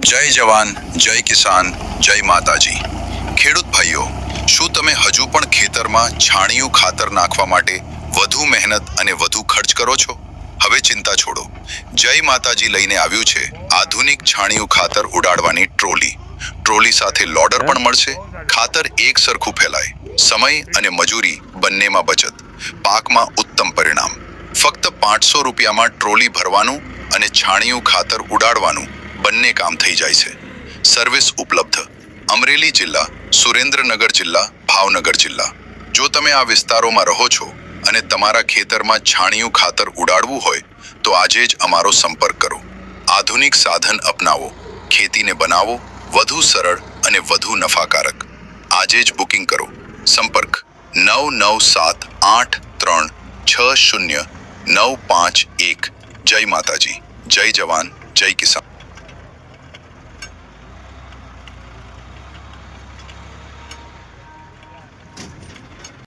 જય જવાન, જય કિસાન, જય માતાજી. ખેડૂત ભાઈઓ, શું તમે હજુ પણ ખેતરમાં છાણિયું ખાતર નાખવા માટે વધુ મહેનત અને વધુ ખર્ચ કરો છો? હવે ચિંતા છોડો. જય માતાજી લઈને આવ્યું છે આધુનિક છાણિયું ખાતર ઉડાડવાની ટ્રોલી. ટ્રોલી સાથે લોડર પણ મળશે. ખાતર એક સરખું ફેલાય, સમય અને મજૂરી બંનેમાં બચત, પાકમાં ઉત્તમ પરિણામ. ફક્ત 500 રૂપિયામાં ટ્રોલી ભરવાનું અને છાણિયું ખાતર ઉડાડવાનું બંને કામ થઈ જાય છે. સર્વિસ ઉપલબ્ધ અમરેલી જિલ્લા, સુરેન્દ્રનગર જિલ્લા, ભાવનગર જિલ્લા. જો તમે આ વિસ્તારોમાં રહો છો અને તમારા ખેતરમાં છાણિયું ખાતર ઉડાડવું હોય તો આજે જ અમારો સંપર્ક કરો. આધુનિક સાધન અપનાવો, ખેતીને બનાવો વધુ સરળ અને વધુ નફાકારક. આજે જ બુકિંગ કરો. સંપર્ક 9978360951. જય માતાજી, જય જવાન, જય કિસાન.